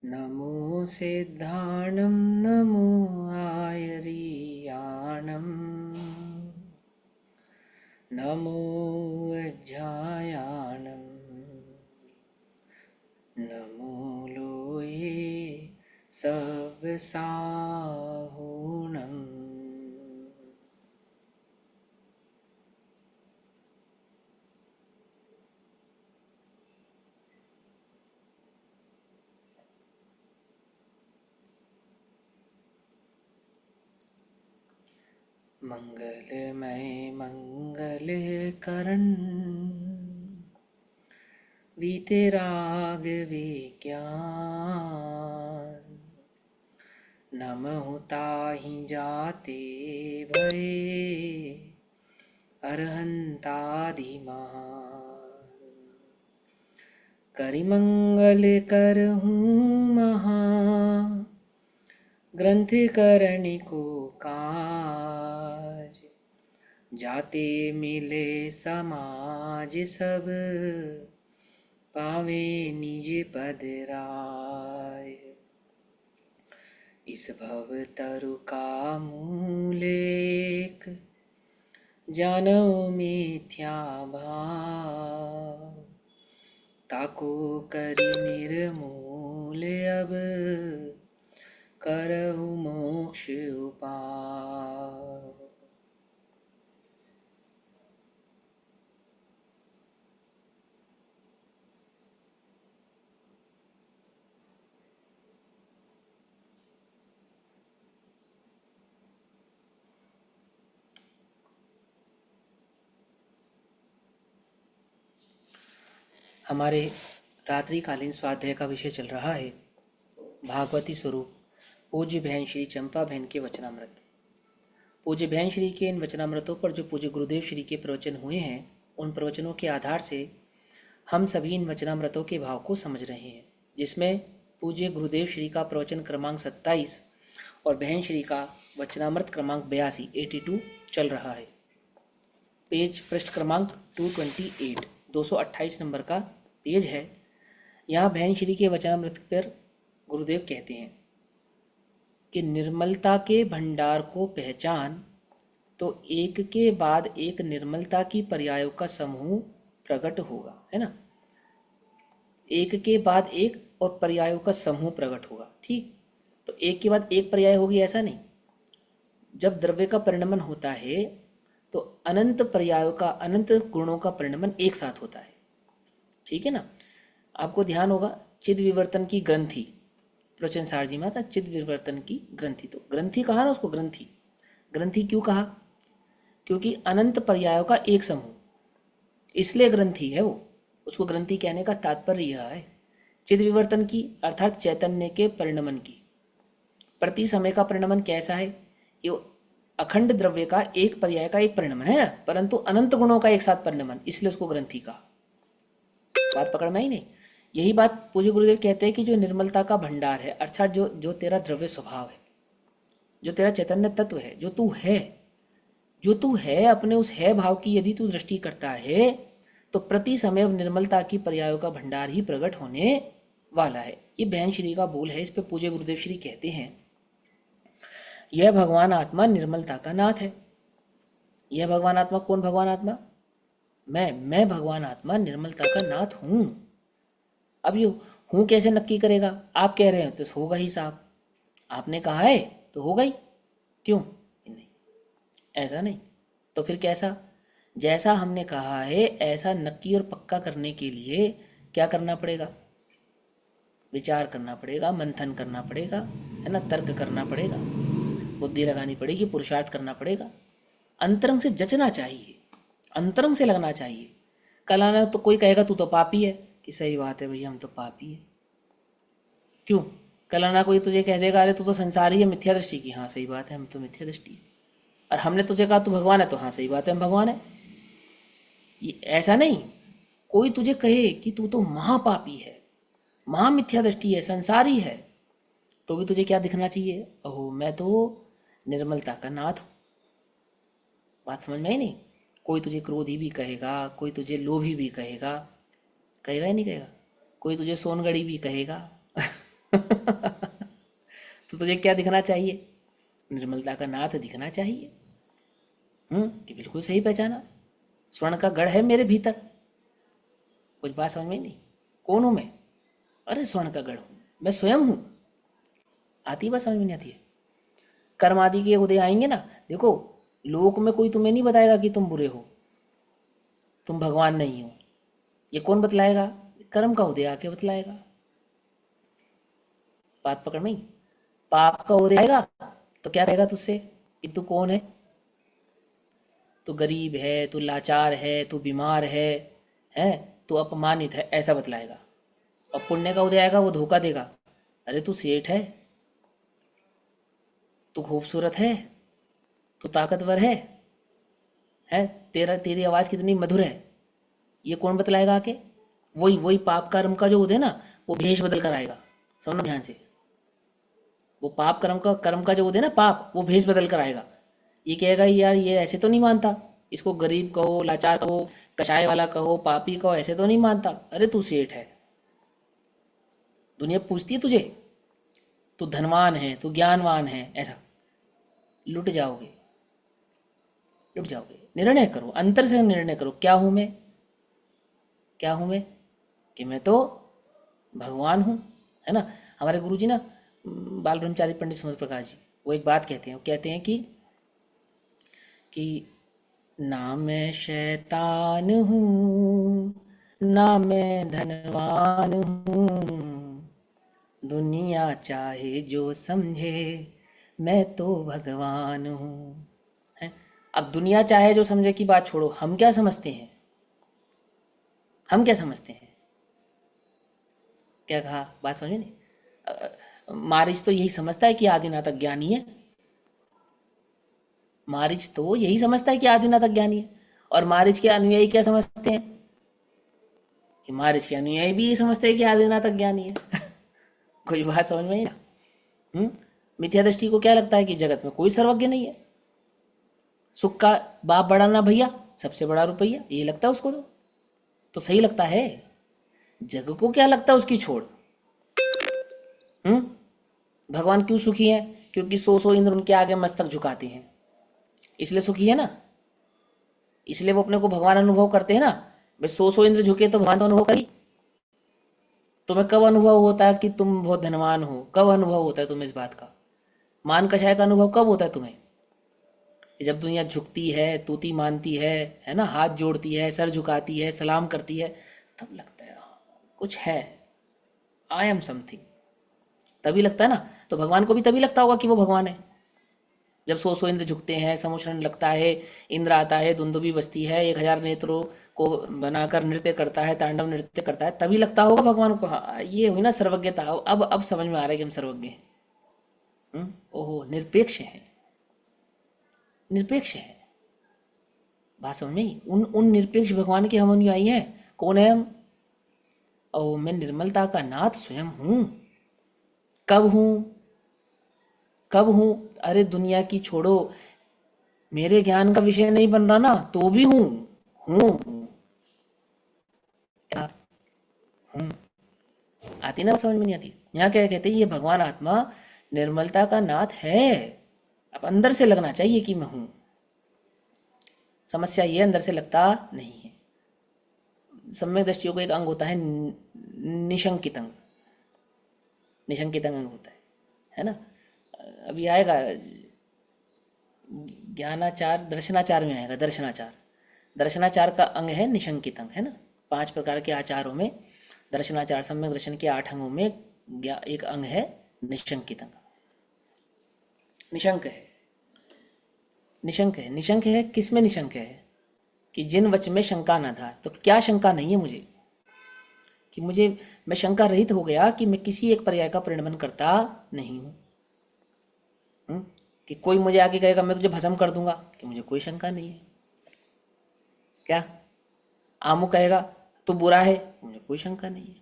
नमो सिद्धाणं नमो आयर्याणं नमो अज्जायाणं नमो लोये सवसाहुणम्। मंगलमय मंगल करण वीतराग विज्ञान नमहु ताहि जाते भये अरहंतादि महान। करिमंगल करहूँ महा ग्रंथ करणी को काज जाते मिले समाज सब पावे निज पद राय। इस भव तरु का मूल एक जानो मिथ्या भाव ताको करि निर्मूल अब करहु मोक्ष उपाय। हमारे रात्रिकालीन स्वाध्याय का विषय चल रहा है भागवती स्वरूप पूज्य बहन श्री चंपा बहन के वचनामृत। पूज्य बहन श्री के इन वचनामृतों पर जो पूज्य गुरुदेव श्री के प्रवचन हुए हैं, उन प्रवचनों के आधार से हम सभी इन वचनामृतों के भाव को समझ रहे हैं, जिसमें पूज्य गुरुदेव श्री का प्रवचन क्रमांक 27 और बहन श्री का वचनामृत क्रमांक 82 82 चल रहा है। पेज पृष्ठ क्रमांक 228 228 नंबर का पेज है। यहाँ बहन श्री के वचनामृत पर गुरुदेव कहते हैं कि निर्मलता के भंडार को पहचान तो एक के बाद एक निर्मलता की पर्यायों का समूह प्रकट होगा, है ना। एक के बाद एक और पर्यायों का समूह प्रकट होगा, ठीक। तो एक के बाद एक पर्याय होगी ऐसा नहीं। जब द्रव्य का परिणमन होता है तो अनंत पर्यायों का, अनंत गुणों का परिणमन एक साथ होता है, ठीक है ना। आपको ध्यान होगा चिद विवर्तन की ग्रंथि, प्रवचन सार जी में था चिद विवर्तन की ग्रंथि। तो ग्रंथि कहा ना उसको, ग्रंथि। ग्रंथि क्यों कहा? क्योंकि अनंत पर्यायों का एक समूह, इसलिए ग्रंथि है वो। उसको ग्रंथि कहने का तात्पर्य यह है चिद विवर्तन की अर्थात चैतन्य के परिणमन की। प्रति समय का परिणमन कैसा है? ये अखंड द्रव्य का एक पर्याय का एक परिणमन है ना, परंतु अनंत गुणों का एक साथ परिणमन, इसलिए उसको ग्रंथि कहा। बात पकड़ में आई नहीं? यही बात पूज्य गुरुदेव कहते हैं कि जो निर्मलता का भंडार है, अर्थात जो तेरा द्रव्य स्वभाव है, जो तेरा चैतन्य तत्व है, जो तू है अपने उस है भाव की यदि तू दृष्टि करता है तो प्रति समय निर्मलता की पर्यायों का भंडार ही प्रकट होने वाला है। ये बहन श्री का बोल है। इस पे पूज्य गुरुदेव श्री कहते हैं यह भगवान आत्मा निर्मलता का नाथ है। यह भगवान आत्मा कौन? भगवान आत्मा मैं भगवान आत्मा निर्मलता का नाथ हूं। अब ये हूं कैसे नक्की करेगा? आप कह रहे हैं तो होगा ही साहब, आपने कहा है तो होगा ही, क्यों नहीं? ऐसा नहीं तो फिर कैसा? जैसा हमने कहा है ऐसा नक्की और पक्का करने के लिए क्या करना पड़ेगा? विचार करना पड़ेगा, मंथन करना पड़ेगा, है ना, तर्क करना पड़ेगा, बुद्धि लगानी पड़ेगी, पुरुषार्थ करना पड़ेगा। अंतरंग से जचना चाहिए, अंतरंग से लगना चाहिए। कल आना तो कोई कहेगा तू तो पापी है, कि सही बात है भैया हम तो पापी है। क्यों? कल आना कोई तुझे कह देगा अरे तू तो संसारी है, मिथ्या दृष्टि की, हाँ सही बात है हम तो मिथ्या दृष्टि है। और हमने तुझे कहा तू भगवान है, तो हाँ सही बात है हम भगवान है। ये ऐसा नहीं, कोई तुझे कहे कि तू तो महापापी है, महा मिथ्या दृष्टि है, संसारी है, तो भी तुझे क्या दिखना चाहिए? ओहो मैं तो निर्मलता का नाथ हूं। बात समझ में आई नहीं? कोई तुझे क्रोधी भी कहेगा, कोई तुझे लोभी भी कहेगा, कहेगा या नहीं कहेगा? कोई तुझे सोनगढ़ी भी कहेगा तो तुझे क्या दिखना चाहिए? निर्मलता का नाथ दिखना चाहिए। ये बिल्कुल सही पहचाना। स्वर्ण का गढ़ है मेरे भीतर। कुछ बात समझ में नहीं। कौन हूं मैं? अरे स्वर्ण का गढ़ हूं मैं, स्वयं हूं। आती बात समझ में नहीं आती है? कर्म आदि के उदय आएंगे ना। देखो, लोक में कोई तुम्हें नहीं बताएगा कि तुम बुरे हो, तुम भगवान नहीं हो। ये कौन बतलाएगा? कर्म का उदय आके बतलाएगा। बात पकड़ में आई? पाप का उदय आएगा तो क्या कहेगा तुझसे कि तू कौन है? तू गरीब है, तू लाचार है, तू बीमार है, तू अपमानित है, ऐसा बतलाएगा। और पुण्य का उदय आएगा, वो धोखा देगा। अरे तू सेठ है, तू खूबसूरत है, तू ताकतवर है, तेरी आवाज कितनी मधुर है। ये कौन बतलाएगा आके? वही वही पाप कर्म का जो उदय ना, वो भेष बदल कर आएगा। समझो ध्यान से। वो पाप कर्म का जो उदय ना, पाप वो भेष बदल कर आएगा। ये कहेगा यार ये ऐसे तो नहीं मानता, इसको गरीब कहो, लाचार कहो, कषाय वाला कहो, पापी कहो, ऐसे तो नहीं मानता। अरे तू सेठ है, दुनिया पूछती है तुझे, तू धनवान है, तू ज्ञानवान है, ऐसा। लुट जाओगे, लुट जाओगे। निर्णय करो, अंतर से निर्णय करो, क्या हूं मैं? क्या हूं मैं? कि मैं तो भगवान हूं, है ना। हमारे गुरु जी ना, बाल ब्रह्मचारी पंडित सुमत प्रकाश जी, वो एक बात कहते हैं। वो कहते हैं कि ना मैं शैतान हूँ, ना मैं धनवान हूँ, दुनिया चाहे जो समझे, मैं तो भगवान हूँ। है। अब दुनिया चाहे जो समझे की बात छोड़ो, हम क्या समझते हैं? हम क्या समझते हैं? क्या कहा? बात समझे नहीं? मारिच तो यही समझता है कि आदिनाथ ज्ञानी है। मारिच तो यही समझता है कि आदिनाथ ज्ञानी है। और मारिच के अनुयायी क्या समझते हैं? कि मारिच के अनुयायी भी यही समझते हैं कि आदिनाथ ज्ञानी है। कोई बात समझ में नहीं ना? मिथ्या दृष्टि को क्या लगता है कि जगत में कोई सर्वज्ञ नहीं है। सुख का बाप बड़ा ना भैया, सबसे बड़ा रुपया, ये लगता है उसको। तो सही लगता है। जग को क्या लगता है उसकी छोड़। भगवान क्यों सुखी है? क्योंकि सौ इंद्र उनके आगे मस्तक झुकाते हैं, इसलिए सुखी है ना। इसलिए वो अपने को भगवान अनुभव करते हैं ना। भाई सौ इंद्र झुके तो भगवान तो अनुभव करी। तुम्हें कब अनुभव होता है कि तुम बहुत धनवान हो? कब अनुभव होता है तुम्हें इस बात का? मान कषाय का अनुभव कब होता है तुम्हें? जब दुनिया झुकती है, तूती मानती है ना, हाथ जोड़ती है, सर झुकाती है, सलाम करती है, तब लगता है कुछ है, आई एम समथिंग। तभी लगता है ना। तो भगवान को भी तभी लगता होगा कि वो भगवान है, जब सौ इंद्र झुकते हैं, समुचरण लगता है, इंद्र आता है, दुंदुभी बजती है, 1000 नेत्रों को बनाकर नृत्य करता है, तांडव नृत्य करता है, तभी लगता होगा भगवान को। हाँ, ये हुई ना सर्वज्ञता। अब समझ में आ रहा है कि हम सर्वज्ञ हैं। ओहो, निरपेक्ष है, निरपेक्ष है। बात समझ में आई? उन उन निरपेक्ष भगवान के हम अनुयायी हैं। कौन है हम? ओ, मैं निर्मलता का नाथ स्वयं हूं। कब हूं? कब हूं? अरे दुनिया की छोड़ो, मेरे ज्ञान का विषय नहीं बन रहा ना, तो भी हूं। हूं क्या? हूं। आती ना समझ में नहीं आती? यहाँ क्या कहते हैं, ये भगवान आत्मा निर्मलता का नाथ है। अब अंदर से लगना चाहिए कि मैं हूं। समस्या ये अंदर से लगता नहीं है। सम्यक दृष्टियों को एक अंग होता है निशंकित अंग। निशंकित अंग होता है ना। अभी आएगा ज्ञानाचार, दर्शनाचार में आएगा। दर्शनाचार, दर्शनाचार का अंग है निशंकित अंग, है ना। 5 प्रकार के आचारों में दर्शनाचार, सम्यक दर्शन के 8 अंगों में एक अंग है निशंकित अंग। निशंक है, निशंक है। निशंक है किस में? निशंक है कि जिन वच में शंका न था। तो क्या शंका नहीं है मुझे? कि मैं शंका रहित हो गया कि मैं किसी एक पर्याय का परिणमन करता नहीं हूं। कि कोई मुझे आके कहेगा मैं तुझे भस्म कर दूंगा, कि मुझे कोई शंका नहीं है। क्या आमू कहेगा तू बुरा है, मुझे कोई शंका नहीं है।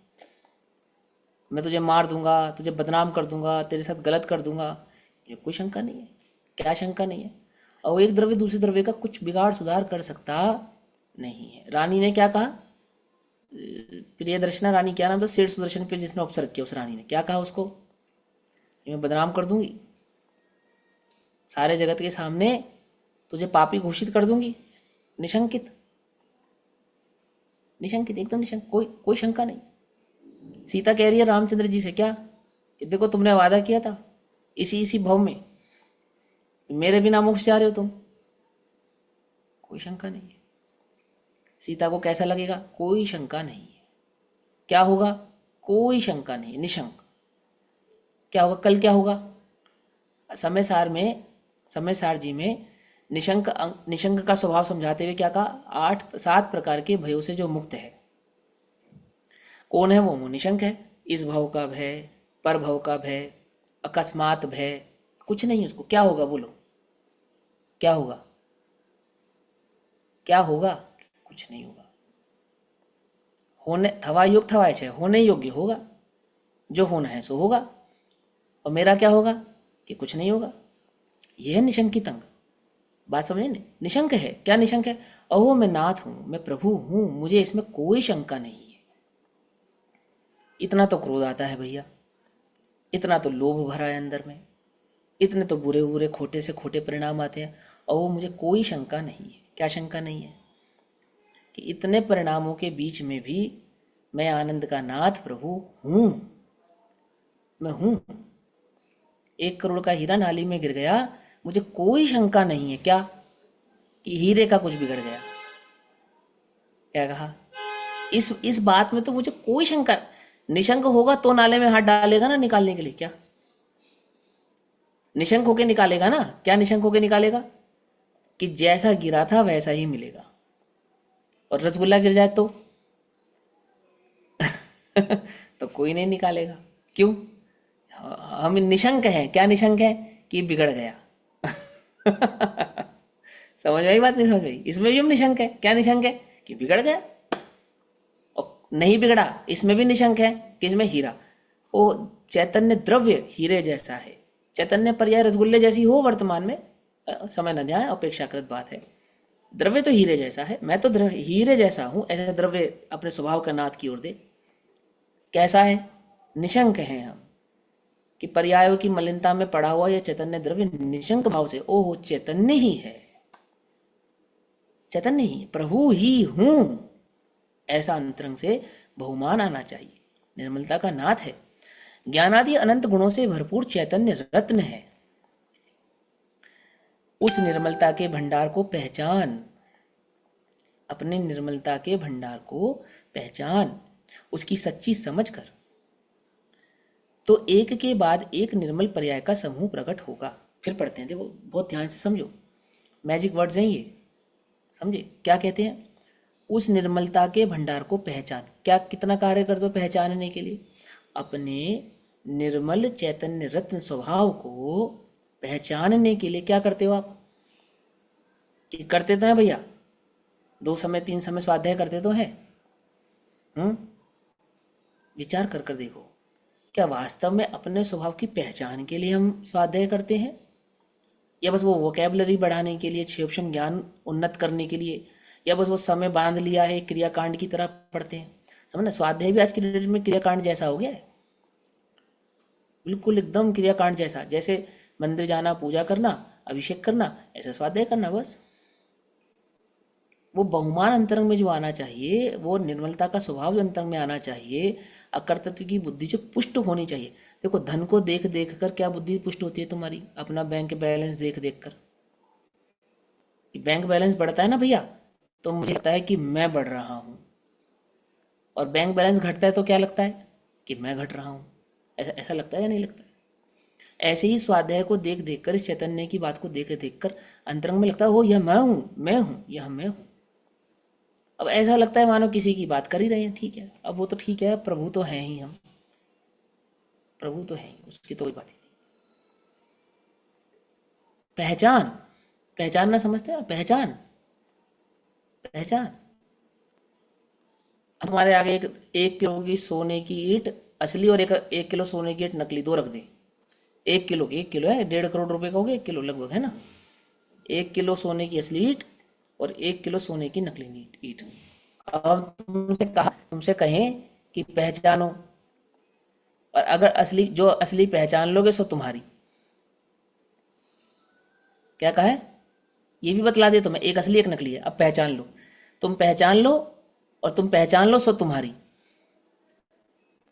मैं तुझे मार दूंगा, तुझे बदनाम कर दूंगा, तेरे साथ गलत कर दूंगा, मुझे कोई शंका नहीं है। क्या शंका नहीं है? और एक द्रव्य दूसरे द्रव्य का कुछ बिगाड़ सुधार कर सकता नहीं है। रानी ने क्या कहा? प्रिय दर्शना रानी, क्या नाम था? सेठ सुदर्शन पे जिसने ऑब्जर्व किया, उस रानी ने क्या कहा उसको? मैं बदनाम कर दूंगी सारे जगत के सामने, तुझे पापी घोषित कर दूंगी। निशंकित, निशंकित, एकदम निशंक, कोई कोई शंका नहीं। सीता कह रही है रामचंद्र जी से क्या कि देखो तुमने वादा किया था इसी इसी भव में, मेरे बिना मोक्ष जा रहे हो तुम। कोई शंका नहीं है। सीता को कैसा लगेगा? कोई शंका नहीं है। क्या होगा? कोई शंका नहीं है, निशंक। क्या होगा? कल क्या होगा? समय सार में, समय सार जी में निशंक निशंक का स्वभाव समझाते हुए क्या कहा? 7 प्रकार के भयों से जो मुक्त है। कौन है वो? निशंक है। इस भव का भय, पर भव का भय, अकस्मात भय, कुछ नहीं उसको। क्या होगा? बोलो क्या होगा? क्या होगा? कुछ नहीं होगा। होने थवा योग थवाय छे, होने योग्य होगा, जो होना है सो होगा। और मेरा क्या होगा? कि कुछ नहीं होगा। यह है निशंकित अंग। बात समझे नहीं? निशंक है। क्या निशंक है? अहो मैं नाथ हूं, मैं प्रभु हूं, मुझे इसमें कोई शंका नहीं है। इतना तो क्रोध आता है भैया, इतना तो लोभ भरा है अंदर में, इतने तो बुरे बुरे खोटे से खोटे परिणाम आते हैं, और वो मुझे कोई शंका नहीं है। क्या शंका नहीं है? कि इतने परिणामों के बीच में भी मैं आनंद का नाथ प्रभु हूं। मैं हूं। 1 करोड़ का हीरा नाली में गिर गया, मुझे कोई शंका नहीं है। क्या? कि हीरे का कुछ बिगड़ गया। क्या कहा? इस बात में तो मुझे कोई शंका। निशंक होगा तो नाले में हाथ डालेगा ना निकालने के लिए। क्या निशंक होके निकालेगा ना? क्या निशंक होके निकालेगा? कि जैसा गिरा था वैसा ही मिलेगा। और रसगुल्ला गिर जाए तो तो कोई नहीं निकालेगा। क्यों? हम निशंक हैं। क्या निशंक है? कि बिगड़ गया। समझ में आई बात? नहीं समझ में आई? इसमें भी हम निशंक है। क्या निशंक है? कि बिगड़ गया। और नहीं बिगड़ा इसमें भी निशंक है। किसमें? हीरा। वो चैतन्य द्रव्य हीरे जैसा है। चैतन्य पर्याय रसगुल्ले जैसी हो वर्तमान में, समय न ध्यान, अपेक्षाकृत बात है। द्रव्य तो हीरे जैसा है, मैं तो हीरे जैसा हूं, ऐसा द्रव्य अपने स्वभाव का नाथ की ओर दे। कैसा है? निशंक है हम। कि पर्यायों की मलिनता में पड़ा हुआ यह चैतन्य द्रव्य निशंक भाव से, ओह चैतन्य ही है, चैतन्य ही, प्रभु ही हूं, ऐसा अंतरंग से बहुमान आना चाहिए। निर्मलता का नाथ है। ज्ञानादि अनंत गुणों से भरपूर चैतन्य रत्न है। उस निर्मलता के भंडार को पहचान, अपने निर्मलता के भंडार को पहचान, उसकी सच्ची समझ कर, तो एक के बाद एक निर्मल पर्याय का समूह प्रकट होगा। फिर पढ़ते हैं, देखो बहुत ध्यान से समझो, मैजिक वर्ड्स हैं ये, समझे क्या कहते हैं? उस निर्मलता के भंडार को पहचान। क्या कितना कार्य कर दो पहचानने के लिए? अपने निर्मल चैतन्य रत्न स्वभाव को पहचानने के लिए क्या करते हो आप? कि करते तो हैं भैया, 2 समय 3 समय स्वाध्याय करते तो हैं। विचार कर कर देखो, क्या वास्तव में अपने स्वभाव की पहचान के लिए हम स्वाध्याय करते हैं, या बस वो वोकेबलरी बढ़ाने के लिए, क्षेपण ज्ञान उन्नत करने के लिए, या बस वो समय बांध लिया है क्रियाकांड की तरह पढ़ते हैं? समझना, स्वाध्याय भी आज की डेट में क्रियाकांड जैसा हो गया है, बिल्कुल एकदम क्रियाकांड जैसा। जैसे मंदिर जाना, पूजा करना, अभिषेक करना, ऐसा स्वाध्याय करना बस। वो बहुमान अंतरंग में जो आना चाहिए, वो निर्मलता का स्वभाव जो अंतरंग में आना चाहिए, अकर्तृत्व की बुद्धि जो पुष्ट होनी चाहिए। देखो धन को देख देख कर क्या बुद्धि पुष्ट होती है तुम्हारी? अपना बैंक बैलेंस देख देख कर। बैंक बैलेंस बढ़ता है ना भैया, तो मुझे लगता है कि मैं बढ़ रहा हूं, और बैंक बैलेंस घटता है तो क्या लगता है? कि मैं घट रहा हूं। ऐसा ऐसा लगता है या नहीं लगता है? ऐसे ही स्वाध्याय को देख देख कर, इस चैतन्य की बात को देख देख कर अंतरंग में लगता है, वो यह मैं हूं, मैं हूं, यह मैं हूं। अब ऐसा लगता है मानो किसी की बात कर ही रहे हैं। ठीक है, अब वो तो ठीक है, प्रभु तो हैं ही हम, प्रभु तो हैं ही, उसकी तो कोई बात ही नहीं। पहचान, पहचानना समझते हैं? पहचान, पहचान। अब हमारे आगे एक किलो की सोने की ईंट असली और एक किलो सोने की ईंट नकली, दो रख दें। 1 किलो की, 1 किलो है, 1.5 करोड़ रुपए का हो गया 1 किलो लगभग, है ना? 1 किलो सोने की असली ईंट और 1 किलो सोने की नकली ईंट। अब तुमसे कहा, तुमसे कहें कि पहचानो, और अगर जो असली पहचान लोगे सो तुम्हारी। क्या कहा है, ये भी बतला दिया तुम्हें, एक असली एक नकली है, अब पहचान लो। तुम पहचान लो, और तुम पहचान लो सो तुम्हारी।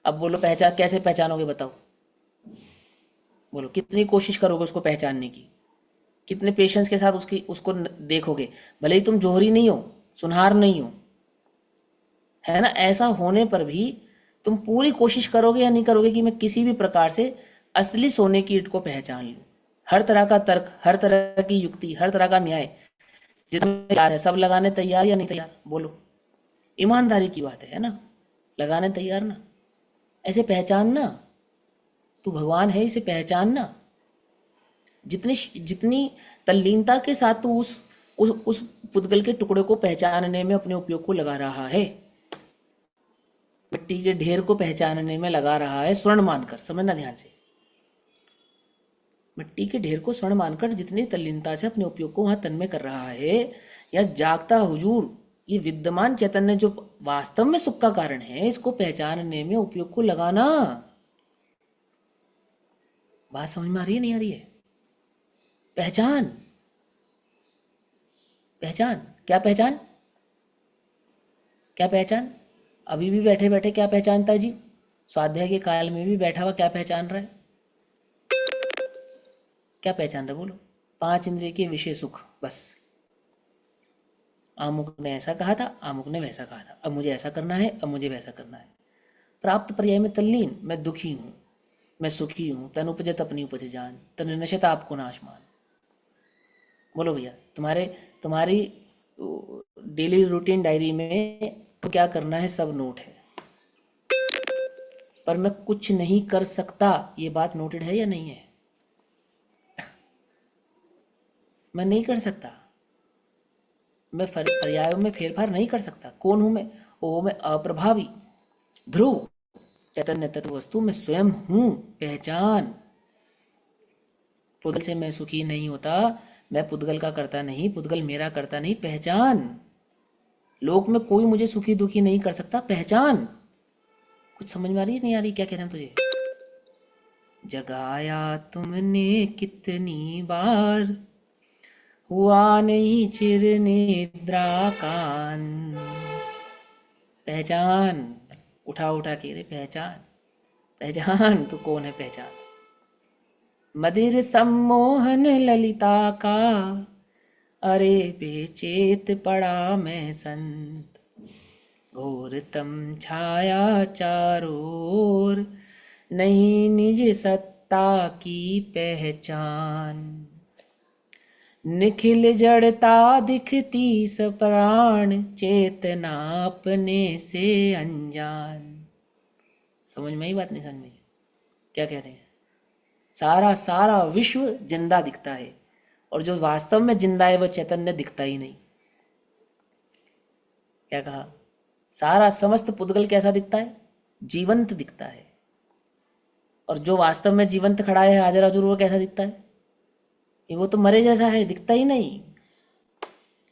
अब बोलो पहचान कैसे पहचानोगे, बताओ। बोलो कितनी कोशिश करोगे उसको पहचानने की, कितने पेशेंस के साथ उसको देखोगे। भले ही तुम जोहरी नहीं हो, सुनहार नहीं हो, है ना, ऐसा होने पर भी तुम पूरी कोशिश करोगे या नहीं करोगे कि मैं किसी भी प्रकार से असली सोने की ईंट को पहचान लूं। हर तरह का तर्क, हर तरह की युक्ति, हर तरह का न्याय जितना तैयार है सब लगाने तैयार या नहीं तैयार, बोलो। ईमानदारी की बात है ना, लगाने तैयार ना। ऐसे पहचानना, तू भगवान है इसे पहचानना। जितनी जितनी तल्लीनता के साथ तू उस पुद्गल के टुकड़े को पहचानने में अपने उपयोग को लगा रहा है, मिट्टी के ढेर को पहचानने में लगा रहा है स्वर्ण मानकर, समझना ध्यान से। मिट्टी के ढेर को स्वर्ण मानकर जितनी तल्लीनता से अपने उपयोग को वहां तन्मय कर रहा है, या जागता हुजूर, ये विद्यमान चैतन्य जो वास्तव में सुख का कारण है, इसको पहचानने में उपयोग को लगाना। बात समझ में आ रही है नहीं आ रही है? पहचान, पहचान, क्या पहचान, क्या पहचान। अभी भी बैठे बैठे क्या पहचानता है जी, स्वाध्याय के काल में भी बैठा हुआ क्या पहचान रहा है, क्या पहचान रहा है, बोलो। 5 इंद्रिय के विषय सुख, बस। अमुक ने ऐसा कहा था, अमुक ने वैसा कहा था, अब मुझे ऐसा करना है, अब मुझे वैसा करना है। प्राप्त पर्याय में तल्लीन, मैं दुखी हूं, मैं सुखी हूं, तन उपजत अपनी उपज जान, तन नशत आपको नाशमान। बोलो भैया, तुम्हारी डेली रूटीन डायरी में तो क्या करना है सब नोट है, पर मैं कुछ नहीं कर सकता, ये बात नोटेड है या नहीं है? मैं नहीं कर सकता, मैं पर्यायों में फेरफार नहीं कर सकता। कौन हूं मैं? ओ मैं अप्रभावी ध्रुव चैतन्य तत्व वस्तु, मैं स्वयं हूं, पहचान। पुद्गल से मैं सुखी नहीं होता, मैं पुद्गल का करता नहीं, पुद्गल मेरा करता नहीं, पहचान। लोक में कोई मुझे सुखी दुखी नहीं कर सकता, पहचान। कुछ समझ में आ रही है नहीं आ रही, क्या कह रहे हैं तुझे? जगाया तुमने कितनी बार, हुआ नहीं चिर निद्रा कान। पहचान, उठा उठा के रे पहचान, पहचान तू कौन है, पहचान। मदिर सम्मोहन ललिता का, अरे बेचेत पड़ा मैं संत। घोरतम छाया चारों ओर, नहीं निज सत्ता की पहचान। निखिल जड़ता दिखती सप्राण, चेतना अपने से अनजान। समझ में आई बात नहीं समझ में? क्या कह रहे हैं? सारा सारा विश्व जिंदा दिखता है, और जो वास्तव में जिंदा है वह चैतन्य दिखता ही नहीं। क्या कहा? सारा समस्त पुद्गल कैसा दिखता है? जीवंत दिखता है। और जो वास्तव में जीवंत खड़ा है हाजिर हजूर, वो कैसा दिखता है? ये वो तो मरे जैसा है, दिखता ही नहीं।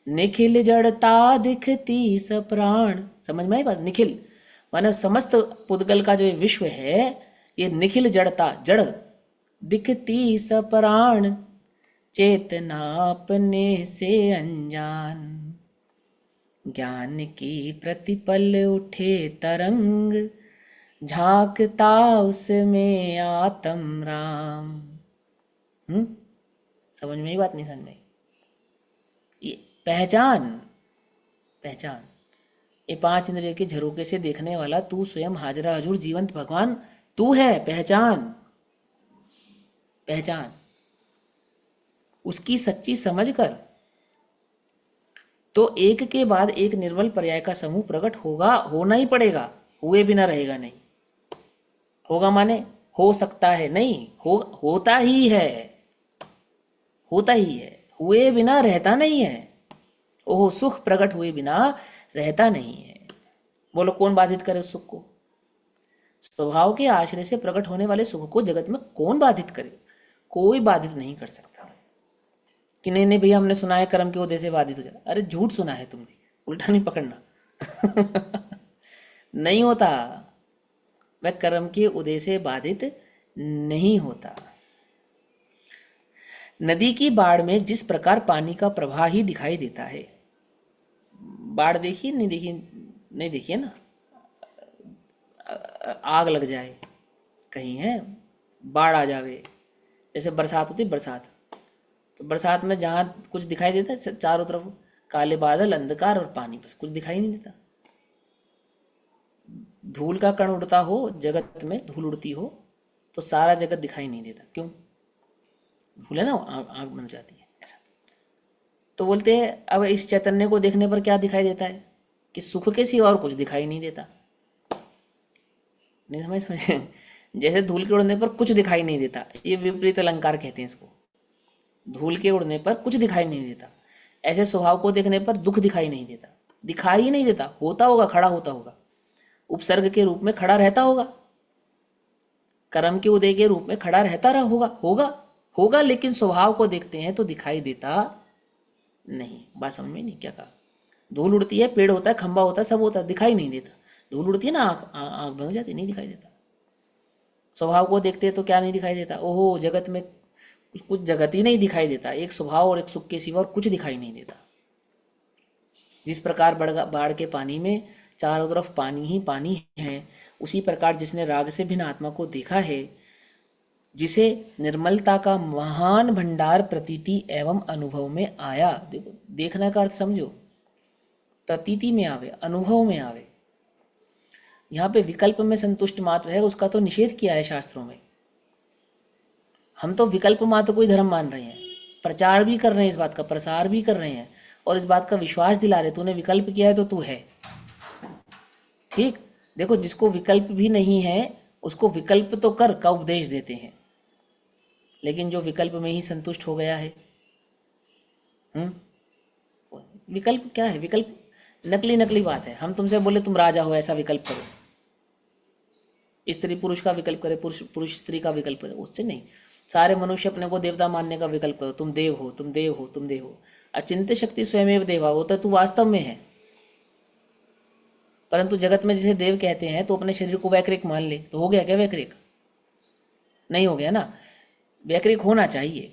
निखिल जड़ता दिखती सप्राण, समझ में आई बात? निखिल माने समस्त पुद्गल का जो विश्व है, ये निखिल जड़ता, जड़ दिखती सप्राण, चेतना अपने से अनजान। ज्ञान की प्रतिपल उठे तरंग, झांकता उसमें आत्म राम। समझ में ही बात नहीं समझ में? ये पहचान, पहचान। ये 5 इंद्रिय के झरोके से देखने वाला तू स्वयं हाजरा हजूर जीवंत भगवान तू है, पहचान, पहचान। उसकी सच्ची समझ कर तो एक के बाद एक निर्मल पर्याय का समूह प्रकट होगा, होना ही पड़ेगा, हुए बिना रहेगा नहीं। होगा माने हो सकता है नहीं, होता ही है, होता ही है, हुए बिना रहता नहीं है। ओह सुख प्रकट हुए बिना रहता नहीं है। बोलो कौन बाधित करे उस सुख को? स्वभाव के आश्रय से प्रकट होने वाले सुख को जगत में कौन बाधित करे? कोई बाधित नहीं कर सकता। कि नहीं नहीं भैया हमने सुना है कर्म के उदय से बाधित हो जाए। अरे झूठ सुना है तुमने, उल्टा नहीं पकड़ना। नहीं होता, वह कर्म के उदय से बाधित नहीं होता। नदी की बाढ़ में जिस प्रकार पानी का प्रवाह ही दिखाई देता है, बाढ़ देखिए नहीं देखिए, नहीं देखिए ना, आग लग जाए कहीं है, बाढ़ आ जावे, जैसे बरसात होती बरसात, तो बरसात में जहाँ कुछ दिखाई देता है, चारों तरफ काले बादल, अंधकार और पानी, बस कुछ दिखाई नहीं देता। धूल का कण उड़ता हो, जगत में धूल उड़ती हो तो सारा जगत दिखाई नहीं देता। क्यों? धूल है ना, आग बन जाती है ऐसा। तो बोलते हैं अब इस चैतन्य को देखने पर क्या दिखाई देता है कि सुख के सिवा और कुछ दिखाई नहीं देता। नहीं समझे? जैसे धूल के उड़ने पर कुछ दिखाई नहीं देता, ये विपरीत अलंकार कहते हैं इसको। धूल के उड़ने पर कुछ दिखाई नहीं देता, ऐसे स्वभाव को देखने पर दुख दिखाई नहीं देता, दिखाई ही नहीं देता। होता होगा, खड़ा होता होगा, उपसर्ग के रूप में खड़ा रहता होगा, कर्म के उदय के रूप में खड़ा रहता रहा होगा, लेकिन स्वभाव को देखते हैं तो दिखाई देता नहीं। बात समझ में नहीं क्या कहा? धूल उड़ती है, पेड़ होता है, खंबा होता है, सब होता है, दिखाई नहीं देता। धूल उड़ती है ना, आंख बन जाती, नहीं दिखाई देता। स्वभाव को देखते हैं तो क्या नहीं दिखाई देता? ओहो, जगत में कुछ जगत ही नहीं दिखाई देता, एक स्वभाव और एक सुख के सिवा और कुछ दिखाई नहीं देता। जिस प्रकार बाढ़ के पानी में चारों तरफ पानी ही पानी है, उसी प्रकार जिसने राग से भिन्न आत्मा को देखा है, जिसे निर्मलता का महान भंडार प्रतीति एवं अनुभव में आया। देखो, देखने का अर्थ समझो, प्रतीति में आवे, अनुभव में आवे। यहाँ पे विकल्प में संतुष्ट मात्र है, उसका तो निषेध किया है शास्त्रों में। हम तो विकल्प मात्र को ही धर्म मान रहे हैं, प्रचार भी कर रहे हैं इस बात का, प्रसार भी कर रहे हैं और इस बात का विश्वास दिला रहे, तूने विकल्प किया है तो तू है ठीक। देखो, जिसको विकल्प भी नहीं है उसको विकल्प तो कर का उपदेश देते हैं, लेकिन जो विकल्प में ही संतुष्ट हो गया है, विकल्प क्या है? विकल्प नकली बात है। हम तुमसे बोले तुम राजा हो, ऐसा विकल्प करो, स्त्री पुरुष का विकल्प करे, पुरुष स्त्री का विकल्प करे, उससे नहीं। सारे मनुष्य अपने को देवता मानने का विकल्प करो, तुम देव हो, तुम देव हो, तुम देव हो। अचिंत्य शक्ति स्वयमेव देवा, वो तो तू वास्तव में है। परंतु जगत में जिसे देव कहते हैं तो अपने शरीर को वैकृक मान ले, तो हो गया क्या वैकृक? नहीं हो गया ना। वैकृक होना चाहिए,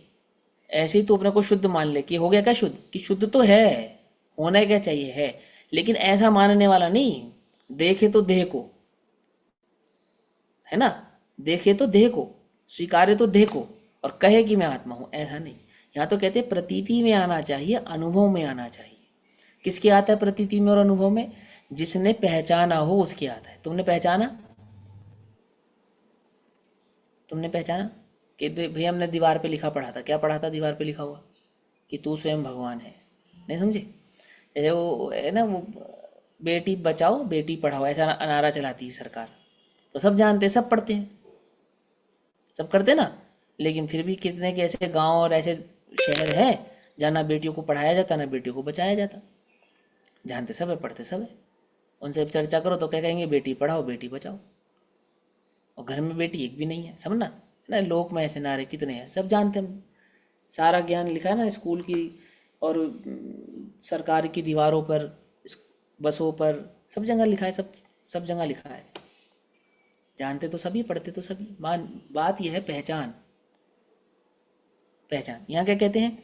ऐसे ही तो अपने को शुद्ध मान ले कि हो गया क्या शुद्ध? कि शुद्ध तो है, होना क्या चाहिए है, लेकिन ऐसा मानने वाला नहीं। देखे तो देह को, है ना, देखे तो देह को, स्वीकारे तो देह को, और कहे कि मैं आत्मा हूं, ऐसा नहीं। यहाँ तो कहते प्रतीति में आना चाहिए, अनुभव में आना चाहिए। किसके आता है प्रतीति में और अनुभव में? जिसने पहचाना हो उसके आता है। तुमने पहचाना? तुमने पहचाना कि भैया हमने दीवार पे लिखा पढ़ा था, क्या पढ़ा था दीवार पे लिखा हुआ? कि तू स्वयं भगवान है। नहीं समझे? जैसे वो है ना, वो बेटी बचाओ बेटी पढ़ाओ, ऐसा नारा चलाती है सरकार, तो सब जानते हैं, सब पढ़ते हैं, सब करते ना। लेकिन फिर भी कितने के ऐसे गांव और ऐसे शहर हैं जहाँ ना बेटियों को पढ़ाया जाता ना बेटियों को बचाया जाता। जानते सब है, पढ़ते सब है, उनसे चर्चा करो तो क्या कहेंगे? बेटी पढ़ाओ बेटी बचाओ, और घर में बेटी एक भी नहीं है। समझना ना, लोक में ऐसे नारे कितने हैं, सब जानते हैं। सारा ज्ञान लिखा है ना स्कूल की और सरकार की दीवारों पर, बसों पर, सब जगह लिखा है, सब जगह लिखा है। जानते तो सभी, पढ़ते तो सभी। बात यह है पहचान। यहाँ क्या कहते हैं?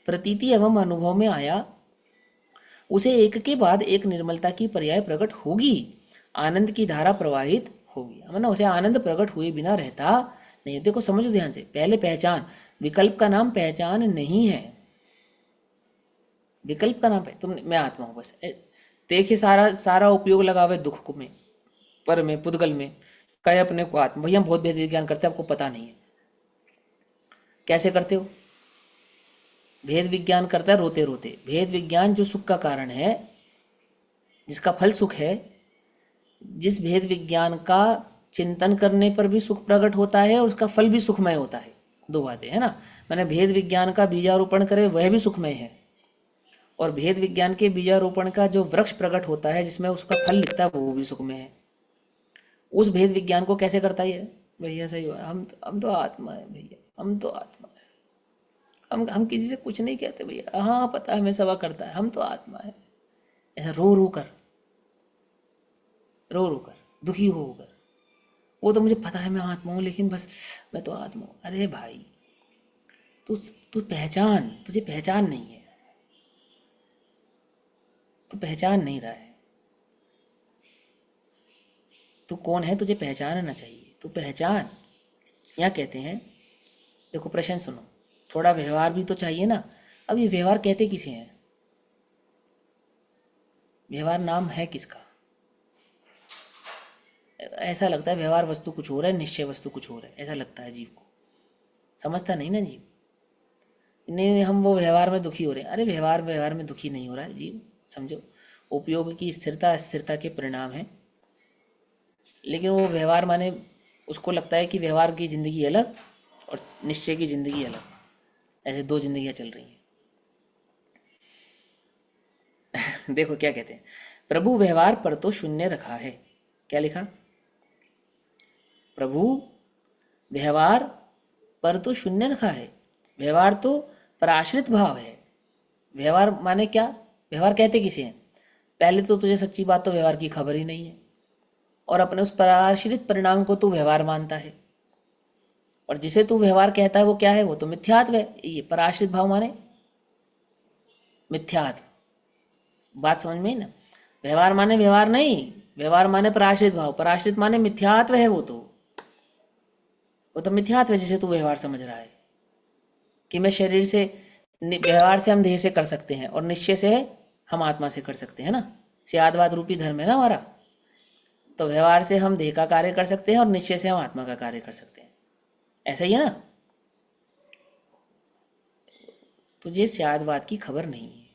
प्रतीति एवं अनुभव में आया, उसे एक के बाद एक निर्मलता की पर्याय प्रकट होगी, आनंद की धारा प्रवाहित होगी। ना, उसे आनंद प्रकट हुए बिना रहता नहीं। देखो समझो ध्यान से, पहले पहचान, विकल्प का नाम पहचान नहीं है, विकल्प का नाम है तुम, मैं आत्मा हूं बस। देखिए सारा उपयोग लगावे दुख में, पर में, पुद्गल में, कहे अपने को आत्मा। भैया हम बहुत भेद विज्ञान करते हैं, आपको पता नहीं है। कैसे करते हो? भेद विज्ञान करता है रोते रोते। भेद विज्ञान जो सुख का कारण है, जिसका फल सुख है, जिस भेद विज्ञान का चिंतन करने पर भी सुख प्रकट होता है और उसका फल भी सुखमय होता है। दो बातें है ना। मैंने भेद विज्ञान का बीजारोपण करे वह भी सुखमय है, और भेद विज्ञान के बीजारोपण का जो वृक्ष प्रकट होता है जिसमें उसका फल लिखता है वो भी सुखमय है। उस भेद विज्ञान को कैसे करता है भैया? सही हुआ, हम तो आत्मा है भैया, हम तो आत्मा है। हम किसी से कुछ नहीं कहते भैया, हाँ पता है, हमें सवा करता है, हम तो आत्मा है। ऐसा रो रो कर, दुखी होकर वो तो मुझे पता है मैं आत्मा हूँ, लेकिन बस मैं तो आत्मा हूँ। अरे भाई, तू तू पहचान, तुझे पहचान नहीं है, तू पहचान नहीं रहा है। तू कौन है तुझे पहचानना चाहिए, तू पहचान। यहाँ कहते हैं, देखो प्रश्न सुनो, थोड़ा व्यवहार भी तो चाहिए ना। अब ये व्यवहार कहते किसे हैं? व्यवहार नाम है किसका? ऐसा लगता है व्यवहार वस्तु कुछ हो रहा है, निश्चय वस्तु कुछ हो रहा है, ऐसा लगता है जीव को। समझता नहीं ना जीव। नहीं नहीं, हम वो व्यवहार में दुखी हो रहे हैं। अरे व्यवहार व्यवहार में दुखी नहीं हो रहा है जीव, समझो। उपयोग की स्थिरता अस्थिरता के परिणाम है, लेकिन वो व्यवहार माने उसको लगता है कि व्यवहार की जिंदगी अलग और निश्चय की जिंदगी अलग, ऐसे दो जिंदगियां चल रही हैं। देखो क्या कहते हैं, प्रभु व्यवहार पर तो शून्य रखा है। क्या लिखा? प्रभु व्यवहार पर तो शून्य रखा है। व्यवहार तो पराश्रित भाव है। व्यवहार माने क्या? व्यवहार कहते किसे हैं? पहले तो तुझे सच्ची बात तो व्यवहार की खबर ही नहीं है, और अपने उस पराश्रित परिणाम को तू व्यवहार मानता है, और जिसे तू व्यवहार कहता है वो क्या है? वो तो मिथ्यात्व है। ये पराश्रित भाव माने मिथ्यात्व। बात समझ में ही ना? व्यवहार माने व्यवहार नहीं, व्यवहार माने पराश्रित भाव, पराश्रित माने मिथ्यात्व है। वो तो मिथ्यात्व है जिसे तू व्यवहार समझ रहा है। कि मैं शरीर से, व्यवहार से हम देह से कर सकते हैं, और निश्चय से हम आत्मा से कर सकते हैं ना। स्यादवाद रूपी धर्म है ना हमारा। तो व्यवहार से हम देह का कार्य कर सकते हैं और निश्चय से हम आत्मा का कार्य कर सकते हैं, ऐसा ही है ना। तुझे स्यादवाद की खबर नहीं है,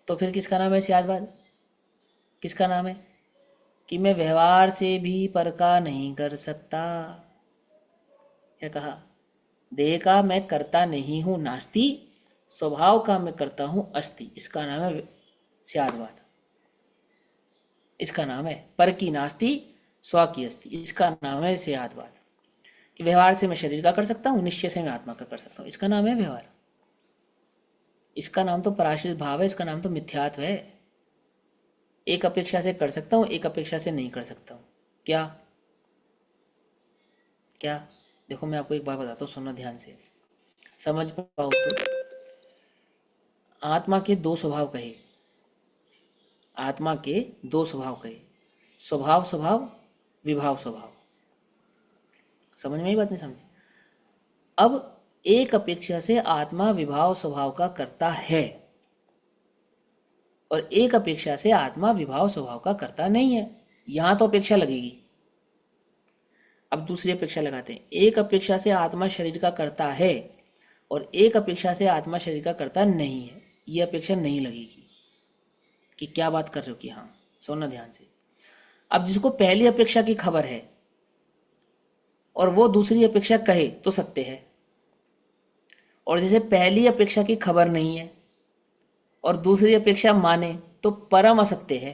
तो फिर किसका नाम है स्यादवाद? किसका नाम है? कि मैं व्यवहार से भी पर का नहीं कर सकता। क्या कहा? देह का मैं करता नहीं हूं नास्ति, स्वभाव का मैं करता हूं अस्ति। इसका नाम है स्यादवाद। इसका नाम है पर की नास्ति स्व की अस्ति। इसका नाम है स्यादवाद। कि व्यवहार से मैं शरीर का कर सकता हूं, निश्चय से मैं आत्मा का कर सकता हूं। इसका नाम है व्यवहार। इसका नाम तो पराश्रित भाव है, इसका नाम तो मिथ्यात्व है। एक अपेक्षा से कर सकता हूं, एक अपेक्षा से नहीं कर सकता हूं। क्या क्या? देखो मैं आपको एक बात बताता हूँ, सुनना ध्यान से, समझ पाओ तो। आत्मा के दो स्वभाव कहे, आत्मा के दो स्वभाव कहे, स्वभाव स्वभाव, विभाव स्वभाव। समझ में ही बात नहीं समझ? अब एक अपेक्षा से आत्मा विभाव स्वभाव का करता है, और एक अपेक्षा से आत्मा विभाव स्वभाव का करता नहीं है। यहां तो अपेक्षा लगेगी। अब दूसरी अपेक्षा लगाते हैं। एक अपेक्षा से आत्मा शरीर का करता है, और एक अपेक्षा से आत्मा शरीर का करता नहीं है। ये अपेक्षा नहीं लगेगी। कि क्या बात कर रहे हो? कि हाँ, सुनना ध्यान से। अब जिसको पहली अपेक्षा की खबर है और वो दूसरी अपेक्षा कहे तो सत्य है, और जिसे पहली अपेक्षा की खबर नहीं है और दूसरी अपेक्षा माने तो परम असत्य है।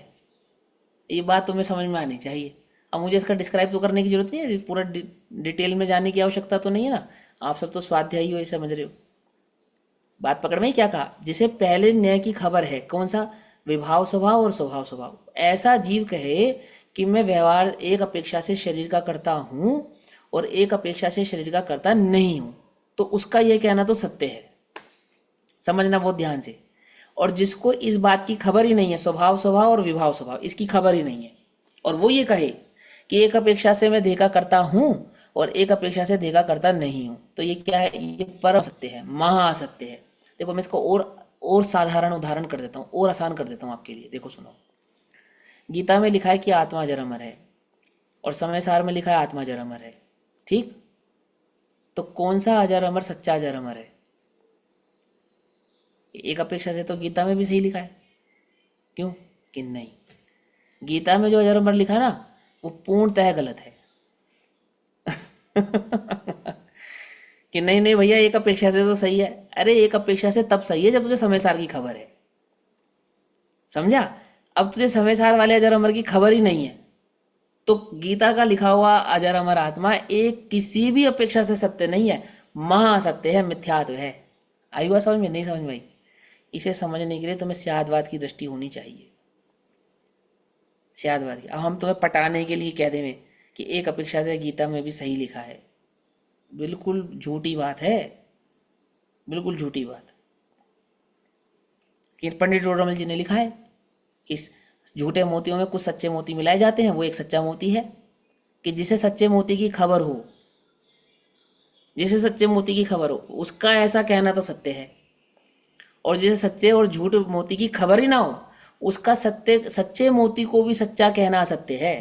ये बात तुम्हें समझ में आनी चाहिए। अब मुझे इसका डिस्क्राइब तो करने की जरूरत नहीं है, पूरा डिटेल में जाने की आवश्यकता तो नहीं है ना। आप सब तो स्वाध्यायी हो, ये समझ रहे हो। बात पकड़ में? क्या कहा? जिसे पहले न्याय की खबर है, कौन सा? विभाव स्वभाव और स्वभाव स्वभाव। ऐसा जीव कहे कि मैं व्यवहार एक अपेक्षा से शरीर का करता हूं और एक अपेक्षा से शरीर का करता नहीं हूं, तो उसका यह कहना तो सत्य है। समझना बहुत ध्यान से। और जिसको इस बात की खबर ही नहीं है, स्वभाव स्वभाव और विभाव स्वभाव, इसकी खबर ही नहीं है, और वो ये कहे कि एक अपेक्षा से मैं देखा करता हूं और एक अपेक्षा से देखा करता नहीं हूं, तो ये क्या है? ये परम सत्य है, महासत्य है। देखो मैं इसको और साधारण उदाहरण कर देता हूँ, और आसान कर देता हूँ आपके लिए। देखो सुनो, गीता में लिखा है कि आत्मा जरामर है, और समय सार में लिखा है आत्मा जरामर है। ठीक? तो कौन सा अजर अमर सच्चा अजर अमर है? एक अपेक्षा से तो गीता में भी सही लिखा है। क्यों? कि नहीं, गीता में जो अजर अमर लिखा है ना, वो पूर्णतः गलत है। कि नहीं नहीं भैया, एक अपेक्षा से तो सही है। अरे एक अपेक्षा से तब सही है जब तुझे समय सार की खबर है। समझा? अब तुझे समय सार वाले अजर अमर की खबर ही नहीं है, तो गीता का लिखा हुआ अजर अमर आत्मा एक किसी भी अपेक्षा से सत्य नहीं है, महासत्य है, मिथ्यात्व है। आई बात समझ में? नहीं समझ में आई? इसे समझने के लिए तुम्हें स्यादवाद की दृष्टि होनी चाहिए। स्यादवाद की। अब हम तुम्हें पटाने के लिए कह दें कि एक अपेक्षा से गीता में भी सही लिखा है। बिल्कुल झूठी बात है, बिल्कुल झूठी बात। कि पंडित डोरामल जी ने लिखा है कि झूठे मोतियों में कुछ सच्चे मोती मिलाए जाते हैं, वो एक सच्चा मोती है। कि जिसे सच्चे मोती की खबर हो, जिसे सच्चे मोती की खबर हो, उसका ऐसा कहना तो सत्य है। और जिसे सच्चे और झूठ मोती की खबर ही ना हो, उसका सच्चे मोती को भी सच्चा कहना असत्य है।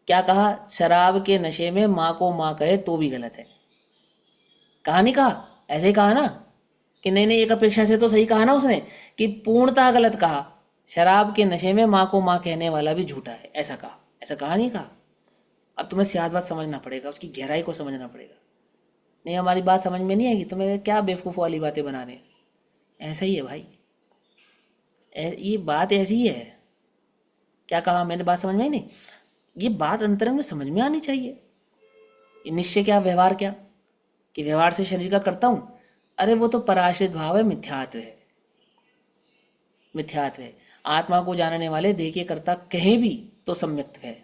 क्या कहा? शराब के नशे में माँ को माँ कहे तो भी गलत है। कहा नहीं कहा? ऐसे ही कहा ना कि नहीं नहीं, एक अपेक्षा से तो सही कहा ना उसने, कि पूर्णतः गलत कहा। शराब के नशे में माँ को माँ कहने वाला भी झूठा है, ऐसा कहा। ऐसा कहा नहीं कहा? अब तुम्हें सियाद बात समझना पड़ेगा, उसकी गहराई को समझना पड़ेगा। नहीं, हमारी बात समझ में नहीं आएगी, तुम्हें क्या बेवकूफ़ वाली बातें बना रहे हैं। ऐसा ही है भाई, ये बात ऐसी ही है। क्या कहा मैंने? बात समझ में ही नहीं। ये बात अंतरंग में समझ में आनी चाहिए। ये निश्चय क्या, व्यवहार क्या, कि व्यवहार से शरीर का करता हूं। अरे वो तो पराश्रित भाव है, मिथ्यात्व है, मिथ्यात्व है। आत्मा को जानने वाले देह के कर्ता कहें भी तो सम्यक्त्व है,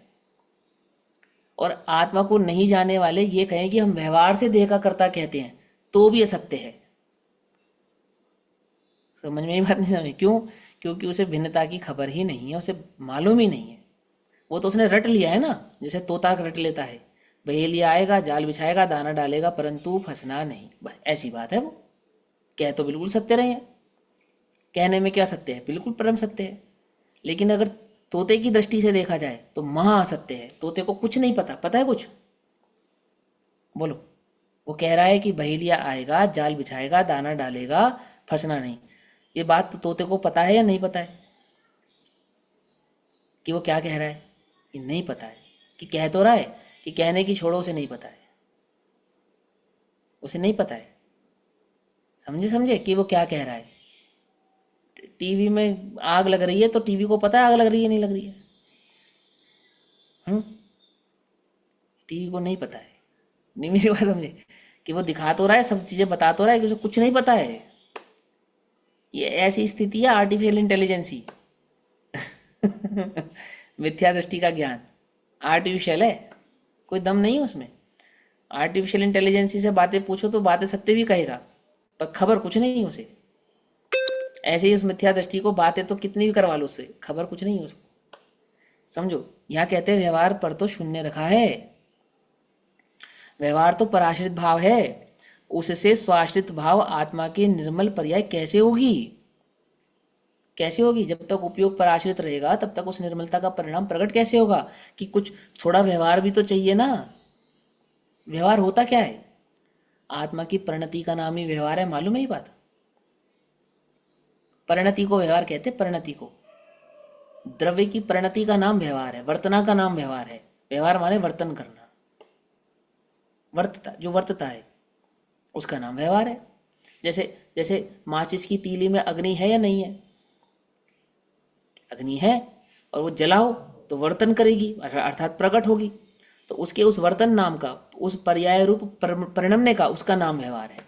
और आत्मा को नहीं जानने वाले ये कहें कि हम व्यवहार से देह का कर्ता कहते हैं, तो भी असत्य है। समझ में ही बात नहीं समझ? क्यों? क्योंकि उसे भिन्नता की खबर ही नहीं है, उसे मालूम ही नहीं है। वो तो उसने रट लिया है ना, जैसे तोता रट लेता है। बहेलिया आएगा, जाल बिछाएगा, दाना डालेगा, परंतु फंसना नहीं, बस ऐसी बात है। वो कह तो बिल्कुल सत्य रहे हैं। कहने में क्या सत्य है? बिल्कुल परम सत्य है। लेकिन अगर तोते की दृष्टि से देखा जाए तो महा असत्य है। तोते को कुछ नहीं पता। पता है कुछ? बोलो। वो कह रहा है कि बहेलिया आएगा, जाल बिछाएगा, दाना डालेगा, फंसना नहीं। ये बात तो तोते को पता है या नहीं पता है कि वो क्या कह रहा है? ये नहीं पता है। कि कह तो रहा है, कि कहने की छोड़ो, उसे नहीं पता है, उसे नहीं पता है। समझे? समझे कि वो क्या कह रहा है? टीवी में आग लग रही है तो टीवी को पता है आग लग रही है नहीं लग रही है? हम्म? टीवी को नहीं पता है। नहीं, मेरी बात समझे? कि वो दिखा तो रहा है, सब चीजें बता तो रहा है, कि उसे कुछ नहीं पता है। ये ऐसी स्थिति है आर्टिफिशियल इंटेलिजेंसी। मिथ्या दृष्टि का ज्ञान आर्टिफिशियल है, कोई दम नहीं है उसमें। आर्टिफिशियल इंटेलिजेंसी से बातें पूछो तो बातें सत्य भी कहेगा, पर खबर कुछ नहीं है उसे। ऐसे ही उस मिथ्या दृष्टि को बातें तो कितनी भी करवा लो उससे, खबर कुछ नहीं है उसको। समझो, यहाँ कहते हैं व्यवहार पर तो शून्य रखा है। व्यवहार तो पराश्रित भाव है, उससे स्वाश्रित भाव आत्मा की निर्मल पर्याय कैसे होगी? कैसे होगी? जब तक उपयोग पराश्रित रहेगा तब तक उस निर्मलता का परिणाम प्रकट कैसे होगा? कि कुछ थोड़ा व्यवहार भी तो चाहिए ना। व्यवहार होता क्या है? आत्मा की परिणति का नाम ही व्यवहार है, मालूम है ये बात? परिणति को व्यवहार कहते हैं, परिणति को। द्रव्य की परिणति का नाम व्यवहार है, वर्तना का नाम व्यवहार है। व्यवहार माने वर्तन करना, वर्तता, जो वर्तता है उसका नाम व्यवहार है। जैसे जैसे माचिस की तीली में अग्नि है या नहीं है? अग्नि है, और वो जलाओ तो वर्तन करेगी, अर्थात प्रकट होगी। तो उसके उस वर्तन नाम का, उस पर्याय रूप परिणमने का, उसका नाम व्यवहार है।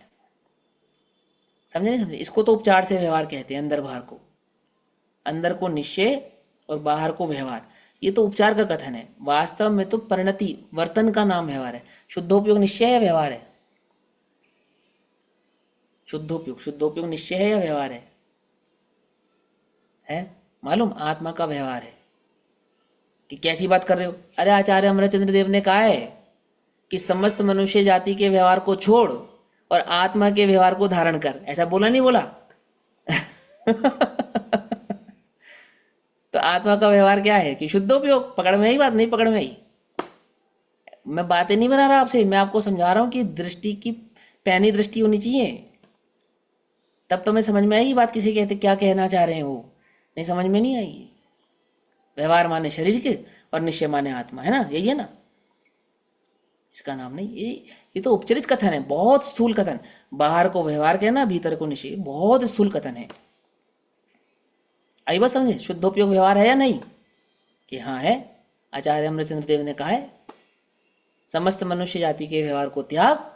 समझे नहीं समझे? इसको तो उपचार से व्यवहार कहते हैं, अंदर बाहर को। अंदर को निश्चय और बाहर को व्यवहार, ये तो उपचार का कथन है। वास्तव में तो परिणति, वर्तन का नाम व्यवहार है। शुद्धोपयोग निश्चय है या व्यवहार है? शुद्धोपयोग निश्चय है या व्यवहार है? मालूम? आत्मा का व्यवहार है। कि कैसी बात कर रहे हो? अरे आचार्य अमरचंद्र देव ने कहा है कि समस्त मनुष्य जाति के व्यवहार को छोड़ और आत्मा के व्यवहार को धारण कर। ऐसा बोला नहीं बोला? तो आत्मा का व्यवहार क्या है? कि शुद्धोपयोग। पकड़ में आई बात? नहीं पकड़ में आई? मैं बातें नहीं बना रहा आपसे, मैं आपको समझा रहा हूं कि दृष्टि की पैनी दृष्टि होनी चाहिए। तब तो मैं समझ में आएगी बात किसे कहते, क्या कहना चाह रहे हैं वो। नहीं, समझ में नहीं आएगी। व्यवहार माने शरीर के और निश्चय माने आत्मा, है ना? यही है ना? इसका नाम नहीं, ये तो उपचरित कथन है, बहुत स्थूल कथन। बाहर को व्यवहार कहना, भीतर को निश्चय, बहुत स्थूल कथन है। आई बात समझे? शुद्धोपयोग व्यवहार है या नहीं? कि हाँ है। आचार्य अमरचंद्र देव ने कहा है समस्त मनुष्य जाति के व्यवहार को त्याग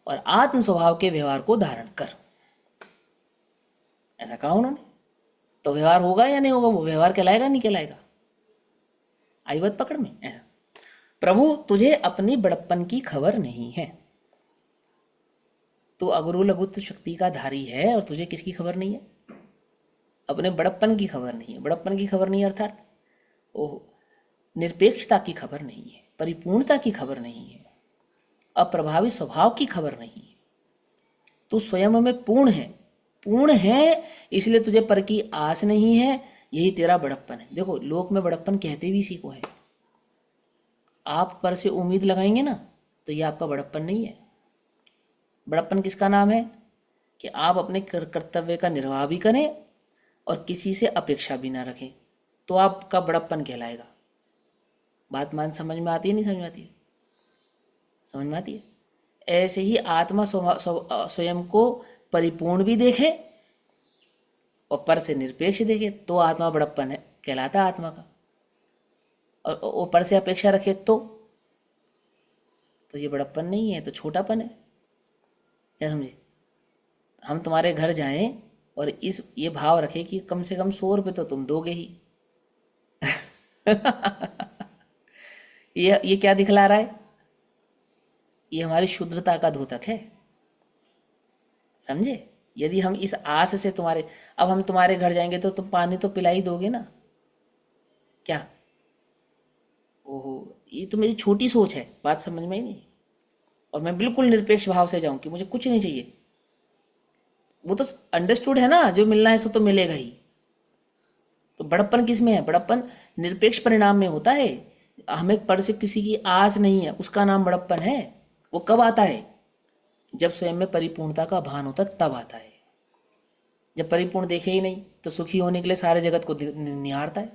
और आत्म स्वभाव के व्यवहार को धारण कर, ऐसा कहा उन्होंने। तो व्यवहार होगा या नहीं होगा? वो व्यवहार कहलाएगा नहीं कहलाएगा? आई बात पकड़ में? ऐसा। प्रभु तुझे अपनी बड़प्पन की खबर नहीं है। तू अगुरु लघुत्व शक्ति का धारी है और तुझे किसकी खबर नहीं है? अपने बड़प्पन की खबर नहीं है। बड़प्पन की खबर नहीं है अर्थात ओह, निरपेक्षता की खबर नहीं है, परिपूर्णता की खबर नहीं है, अप्रभावी स्वभाव की खबर नहीं है। तू स्वयं में पूर्ण है, इसलिए तुझे पर की आस नहीं है। यही तेरा बड़प्पन है। देखो, लोक में बड़प्पन कहते भी इसी को है। आप पर से उम्मीद लगाएंगे ना, तो ये आपका बड़प्पन नहीं है। बड़प्पन किसका नाम है? कि आप अपने कर्तव्य का निर्वाह भी करें और किसी से अपेक्षा भी ना रखें, तो आपका बड़प्पन कहलाएगा। बात मान समझ में आती है? नहीं समझ में आती है? समझ में आती है। ऐसे ही आत्मा स्वयं को परिपूर्ण भी देखे और पर से निरपेक्ष देखे, तो आत्मा बड़प्पन है कहलाता है आत्मा का। और ऊपर से अपेक्षा रखे तो ये बड़प्पन नहीं है, तो छोटापन है। क्या समझे? हम तुम्हारे घर जाएं और ये भाव रखे कि कम से कम 100 रुपये तो तुम दोगे ही। ये क्या दिखला रहा है? ये हमारी शुद्धता का द्योतक है। समझे? यदि हम इस आस से अब हम तुम्हारे घर जाएंगे तो तुम पानी तो पिला ही दोगे ना? क्या? ओहो, ये तो मेरी छोटी सोच है, बात समझ में ही नहीं। और मैं बिल्कुल निरपेक्ष भाव से जाऊं कि मुझे कुछ नहीं चाहिए। वो तो अंडरस्टूड है ना, जो मिलना है सो तो मिलेगा ही। तो बड़प्पन किस में है? बड़प्पन निरपेक्ष परिणाम में होता है। हमें पर से किसी की आस नहीं है, उसका नाम बड़प्पन है। वो कब आता है? जब स्वयं में परिपूर्णता का भान होता है, तब आता है। जब परिपूर्ण देखे ही नहीं, तो सुखी होने के लिए सारे जगत को निहारता है,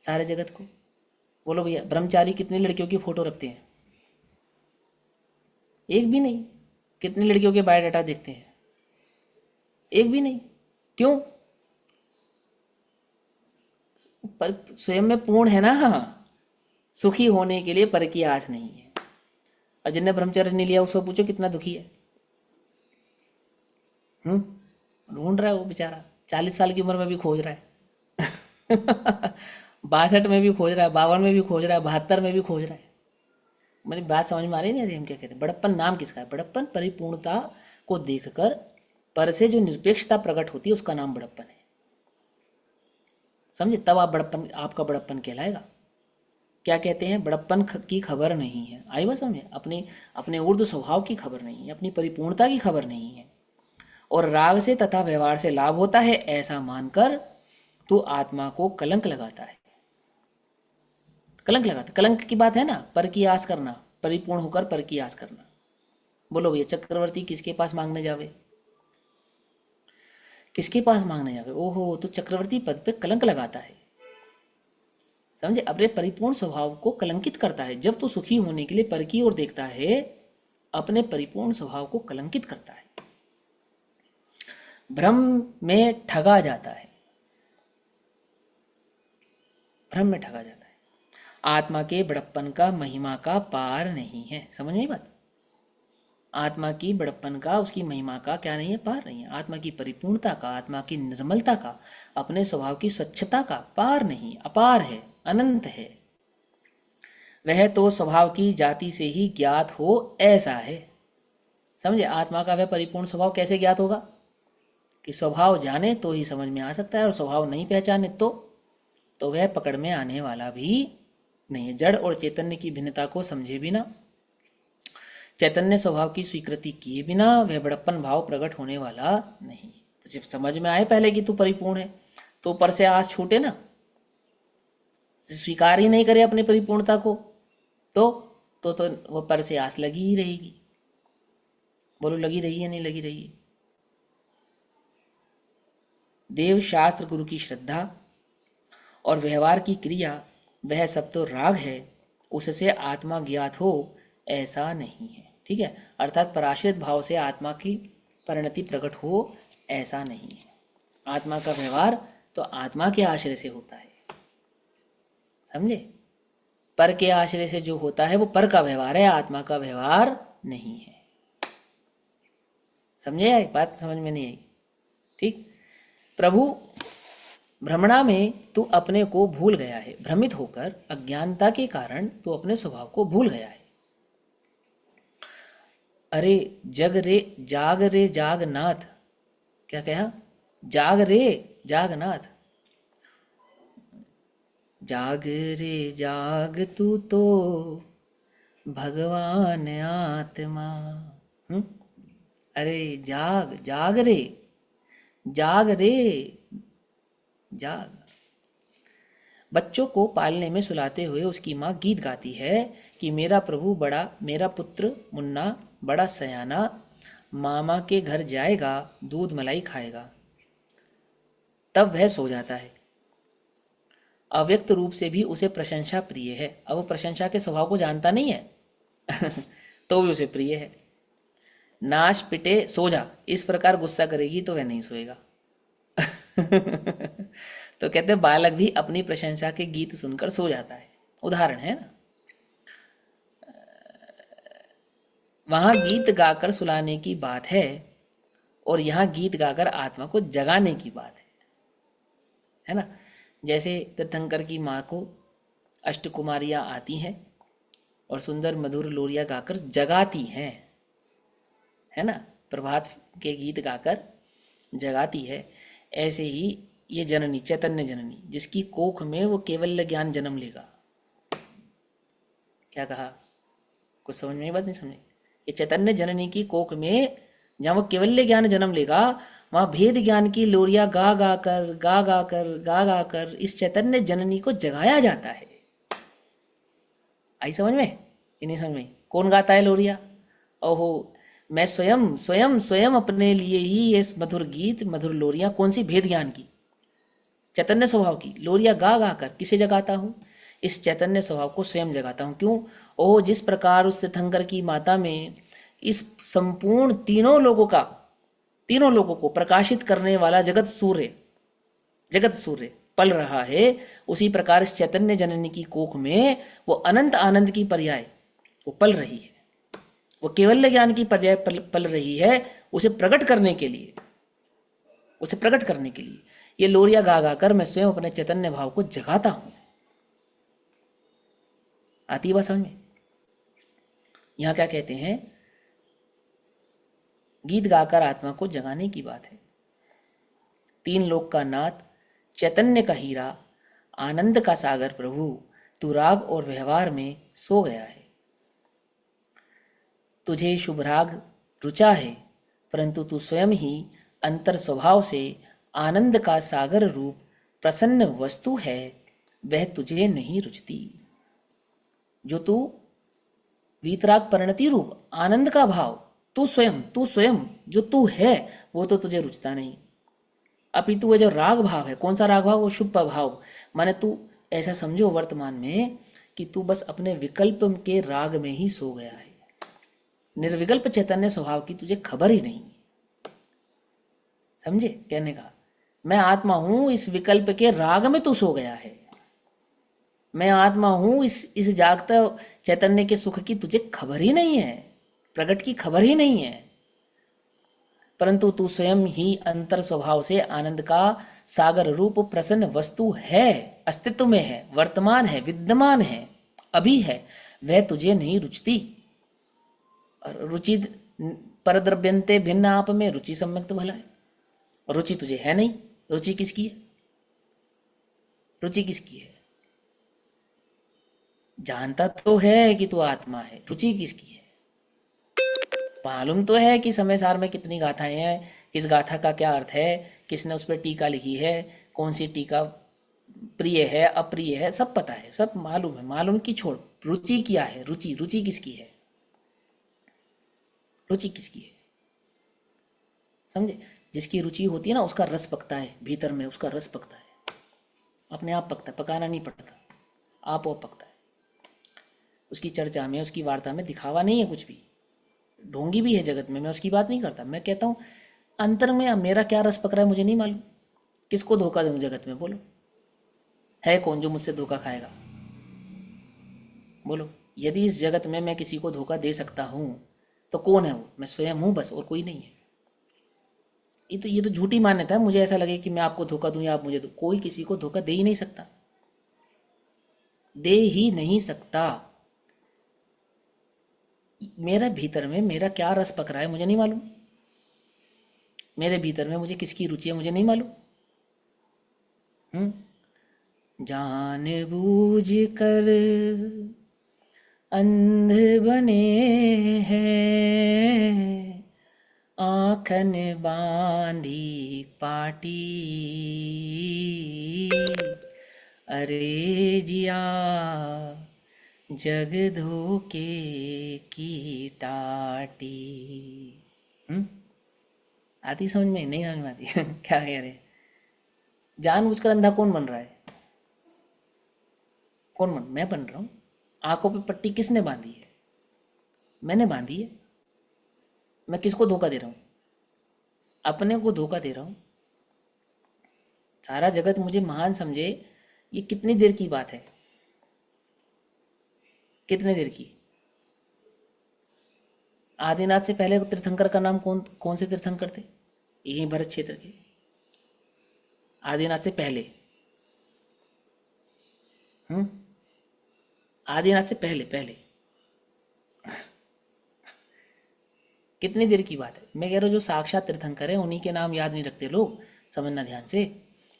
सारे जगत को। बोलो भैया, ब्रह्मचारी कितनी लड़कियों की फोटो रखते हैं? एक भी नहीं। कितनी लड़कियों के बायोडाटा देखते हैं? एक भी नहीं। क्यों? पर स्वयं में पूर्ण है ना, सुखी होने के लिए पर की आस नहीं है। और जिनने ब्रह्मचर्य नहीं लिया उसको पूछो कितना दुखी है। ढूंढ रहा है वो बेचारा, 40 साल की उम्र में भी खोज रहा है। 62 में भी खोज रहा है, 52 में भी खोज रहा है, 72 में भी खोज रहा है। मेरी बात समझ में आ रही नहीं? हम क्या कहते हैं? बड़प्पन नाम किसका है? बड़प्पन परिपूर्णता को देखकर पर से जो निरपेक्षता प्रकट होती है, उसका नाम बड़प्पन है। समझे? तब आप बड़प्पन, आपका बड़प्पन कहलाएगा। क्या कहते हैं? बड़प्पन की खबर नहीं है। आई बात समझे? अपने ऊर्ध्व स्वभाव की खबर नहीं है, अपनी परिपूर्णता की खबर नहीं है, और राग से तथा व्यवहार से लाभ होता है, ऐसा मानकर तो आत्मा को कलंक लगाता है। कलंक की बात है ना, पर की आस करना, परिपूर्ण होकर पर की आस करना। बोलो भैया, चक्रवर्ती किसके पास मांगने जावे? किसके पास मांगने जावे? ओहो, तो चक्रवर्ती पद पे कलंक लगाता है। समझे? अपने परिपूर्ण स्वभाव को कलंकित करता है। जब तू सुखी होने के लिए पर की ओर देखता है, अपने परिपूर्ण स्वभाव को कलंकित करता है, भ्रम में ठगा जाता है, भ्रम में ठगा जाता है। आत्मा के बड़प्पन का महिमा का पार नहीं है। समझ नहीं बात? आत्मा की बड़प्पन का, उसकी महिमा का क्या नहीं है? पार नहीं है। आत्मा की परिपूर्णता का, आत्मा की निर्मलता का, अपने स्वभाव की स्वच्छता का पार नहीं, अपार है, अनंत है। वह तो स्वभाव की जाति से ही ज्ञात हो ऐसा है। समझे? आत्मा का वह परिपूर्ण स्वभाव कैसे ज्ञात होगा? कि स्वभाव जाने तो ही समझ में आ सकता है, और स्वभाव नहीं पहचाने तो वह पकड़ में आने वाला भी नहीं है। जड़ और चैतन्य की भिन्नता को समझे बिना, चैतन्य स्वभाव की स्वीकृति किए बिना वह बड़प्पन भाव प्रकट होने वाला नहीं। तो जब समझ में आए पहले कि तू परिपूर्ण है, तो ऊपर से आस छूटे ना, स्वीकार ही नहीं करे अपने परिपूर्णता को, तो वो पर से आस लगी ही रहेगी। बोलो, लगी रही है? नहीं लगी रही है? देव शास्त्र गुरु की श्रद्धा और व्यवहार की क्रिया, वह सब तो राग है, उससे आत्मा ज्ञात हो ऐसा नहीं है। ठीक है? अर्थात पराश्रित भाव से आत्मा की परिणति प्रकट हो ऐसा नहीं है। आत्मा का व्यवहार तो आत्मा के आश्रय से होता है। समझे? पर के आश्रय से जो होता है वो पर का व्यवहार है, आत्मा का व्यवहार नहीं है। समझे? बात समझ में नहीं आई? ठीक। प्रभु भ्रमणा में तू अपने को भूल गया है, भ्रमित होकर अज्ञानता के कारण तू अपने स्वभाव को भूल गया है। अरे जाग रे जागनाथ, क्या कहा? जाग रे जागनाथ, जाग रे जाग तू तो भगवान आत्मा। हम्म? अरे जाग जाग रे जाग रे जाग। बच्चों को पालने में सुलाते हुए उसकी माँ गीत गाती है कि मेरा प्रभु बड़ा, मेरा पुत्र मुन्ना बड़ा सयाना, मामा के घर जाएगा दूध मलाई खाएगा। तब वह सो जाता है। अव्यक्त रूप से भी उसे प्रशंसा प्रिय है। अब वो प्रशंसा के स्वभाव को जानता नहीं है तो भी उसे प्रिय है। नाश पिटे सो जा, इस प्रकार गुस्सा करेगी तो वह नहीं सोएगा तो कहते हैं बालक भी अपनी प्रशंसा के गीत सुनकर सो जाता है। उदाहरण है ना। वहां गीत गाकर सुलाने की बात है और यहाँ गीत गाकर आत्मा को जगाने की बात है ना। जैसे तीर्थंकर की माँ को अष्टकुमारियां आती हैं और सुंदर मधुर लोरिया गाकर जगाती हैं, है ना, प्रभात के गीत गाकर जगाती है। ऐसे ही ये जननी, चैतन्य जननी, जिसकी कोख में वो केवल ज्ञान जन्म लेगा। क्या कहा? कुछ समझ में बात नहीं समझे? ये चैतन्य जननी की कोख में जहां वो केवल्य ज्ञान जन्म लेगा, वहां भेद ज्ञान की लोरिया गा गा कर गा गा कर गा गा कर इस चैतन्य जननी को जगाया जाता है। आई समझ में? ये नहीं समझ में? कौन गाता है लोरिया? ओहो, मैं स्वयं स्वयं स्वयं अपने लिए ही ये मधुर गीत, मधुर लोरिया, कौन सी? भेद ज्ञान की, चैतन्य स्वभाव की लोरिया गा गा कर किसे जगाता हूं? इस चैतन्य स्वभाव को स्वयं जगाता हूं। क्यों? ओह, जिस प्रकार उस तीर्थंकर की माता में इस संपूर्ण तीनों लोगों को प्रकाशित करने वाला जगत सूर्य पल रहा है, उसी प्रकार इस चैतन्य जननी की कोख में वो अनंत आनंद की पर्याय वो पल रही है। वो केवल ज्ञान की पर्याय पल रही है, उसे प्रकट करने के लिए ये लोरिया गा गा कर मैं स्वयं अपने चैतन्य भाव को जगाता हूं। आती बात समझ में? यहां क्या कहते हैं? गीत गाकर आत्मा को जगाने की बात है। तीन लोक का नाथ, चैतन्य का हीरा, आनंद का सागर प्रभु, तू राग और व्यवहार में सो गया है। तुझे शुभ राग रुचा है, परंतु तू स्वयं ही अंतर स्वभाव से आनंद का सागर रूप प्रसन्न वस्तु है, वह तुझे नहीं रुचती। जो तू वीतराग परिणति रूप आनंद का भाव, तू स्वयं जो तू है, वो तो तुझे रुचता नहीं। अपितु वो जो राग भाव है, कौन सा राग भाव? वो शुभ भाव। माने तू ऐसा समझो वर्तमान में कि तू बस अपने विकल्प के राग में ही सो गया है। निर्विकल्प चैतन्य स्वभाव की तुझे खबर ही नहीं। समझे कहने का? मैं आत्मा हूं, इस विकल्प के राग में तू सो गया है। मैं आत्मा हूं, इस जागता चैतन्य के सुख की तुझे खबर ही नहीं है, प्रकट की खबर ही नहीं है। परंतु तू स्वयं ही अंतर स्वभाव से आनंद का सागर रूप प्रसन्न वस्तु है, अस्तित्व में है, वर्तमान है, विद्यमान है, अभी है, वह तुझे नहीं रुचती। रुचि परद्रव्यंते भिन्न आप में रुचि सम्यक तो भला है। रुचि तुझे है नहीं। रुचि किसकी है? रुचि किसकी है? जानता तो है कि तू आत्मा है, रुचि किसकी है? मालूम तो है कि समय सार में कितनी गाथाएं हैं, किस गाथा का क्या अर्थ है, किसने उस पर टीका लिखी है, कौन सी टीका प्रिय है अप्रिय है, सब पता है, सब मालूम है। मालूम की छोड़, रुचि क्या है? रुचि किसकी है? रुचि किसकी है? समझे? जिसकी रुचि होती है ना, उसका रस पकता है भीतर में, उसका रस पकता है, अपने आप पकता है, पकाना नहीं पड़ता, आप वो पकता है। उसकी चर्चा में, उसकी वार्ता में दिखावा नहीं है कुछ भी। ढोंगी भी है जगत में, मैं उसकी बात नहीं करता। मैं कहता हूँ अंतर में मेरा क्या रस पक रहा है मुझे नहीं मालूम। किसको धोखा दूं जगत में? बोलो, है कौन जो मुझसे धोखा खाएगा? बोलो, यदि इस जगत में मैं किसी को धोखा दे सकता हूं तो कौन है वो? मैं स्वयं हूं बस, और कोई नहीं है। ये तो झूठी मान्यता है। मुझे ऐसा लगे कि मैं आपको धोखा दूं या आप मुझे दो, कोई किसी को धोखा दे ही नहीं सकता, दे ही नहीं सकता। मेरे भीतर में मेरा क्या रस पक रहा है मुझे नहीं मालूम, मेरे भीतर में मुझे किसकी रुचि है मुझे नहीं मालूम। जान बूझ कर अंध बने हैं, आँखन बांधी पाटी, अरे जिया जग धोखे की टाटी। आती समझ में? नहीं समझ में आती। क्या कह रहे हैं? जानबूझकर अंधा कौन बन रहा है? मैं बन रहा हूँ? आंखों पे पट्टी किसने बांधी है? मैंने बांधी है। मैं किसको धोखा दे रहा हूँ? अपने को धोखा दे रहा हूँ। सारा जगत मुझे महान समझे, ये कितनी देर की बात है? कितने देर की? आदिनाथ से पहले तीर्थंकर का नाम कौन कौन से तीर्थंकर थे? यही भरत क्षेत्र के। आदिनाथ से पहले, आदिनाथ से पहले पहले कितनी देर की बात है? मैं कह रहा हूँ जो साक्षात तीर्थंकर है उन्हीं के नाम याद नहीं रखते लोग। समझना ध्यान से।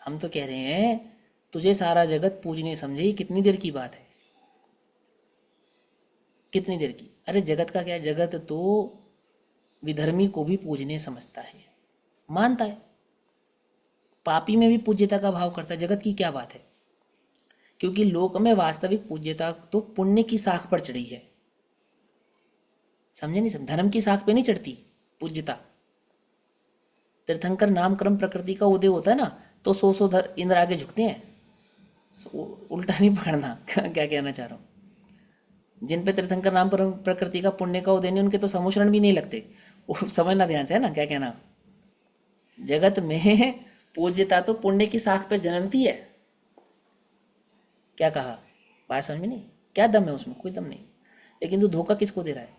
हम तो कह रहे हैं तुझे सारा जगत पूजने समझे, कितनी देर की बात है? कितनी देर की? अरे जगत का क्या, जगत तो विधर्मी को भी पूजने समझता है, मानता है। पापी में भी पूज्यता का भाव करता है। जगत की क्या बात है? क्योंकि लोक में वास्तविक पूज्यता तो पुण्य की साख पर चढ़ी है। समझे नहीं? सब धर्म की साख पे नहीं चढ़ती पूज्यता। तीर्थंकर नाम कर्म प्रकृति का उदय होता है ना, तो सौ इंद्र आगे झुकते हैं। उल्टा नहीं पकड़ना। क्या कहना चाह रहा हूँ? जिन पे तीर्थंकर नाम कर्म प्रकृति का पुण्य का उदय नहीं, उनके तो समुशरण भी नहीं लगते। समझना ध्यान से, है ना क्या कहना? जगत में पूज्यता तो पुण्य की साख पे जन्मती है। क्या कहा? बात समझ में नहीं? क्या दम है उसमें? कोई दम नहीं। लेकिन तू धोखा किसको दे रहा है?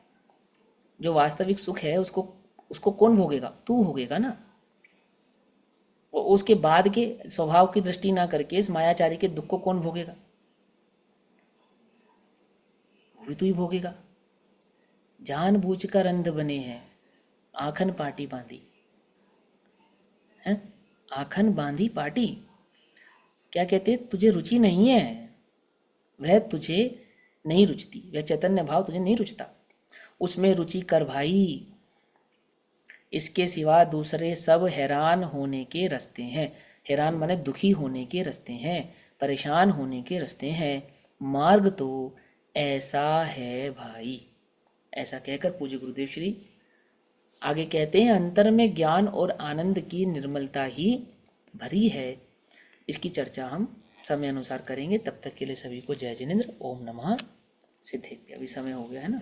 जो वास्तविक सुख है उसको उसको कौन भोगेगा? तू भोगेगा ना। उसके बाद के स्वभाव की दृष्टि ना करके इस मायाचारी के दुख को कौन भोगेगा? वो भी तू ही भोगेगा। जानबूझकर अंध बने हैं, आंखन पाटी बांधी है। आंखन बांधी पाटी क्या कहते? तुझे रुचि नहीं है, वह तुझे नहीं रुचती, वह चैतन्य भाव तुझे नहीं रुचता। उसमें रुचि कर भाई, इसके सिवा दूसरे सब हैरान होने के रास्ते हैं। हैरान माने दुखी होने के रास्ते हैं, परेशान होने के रास्ते हैं। मार्ग तो ऐसा है भाई। ऐसा कहकर पूज्य गुरुदेव श्री आगे कहते हैं, अंतर में ज्ञान और आनंद की निर्मलता ही भरी है। इसकी चर्चा हम समय अनुसार करेंगे। तब तक के लिए सभी को जय जिनेन्द्र। ओम नमः सिद्धेभ्य। अभी समय हो गया है ना।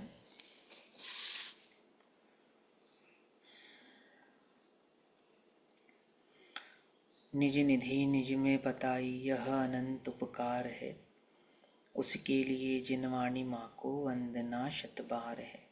निज निधि निज में बताई, यह अनंत उपकार है। उसके लिए जिनवाणी माँ को वंदना शत बार है।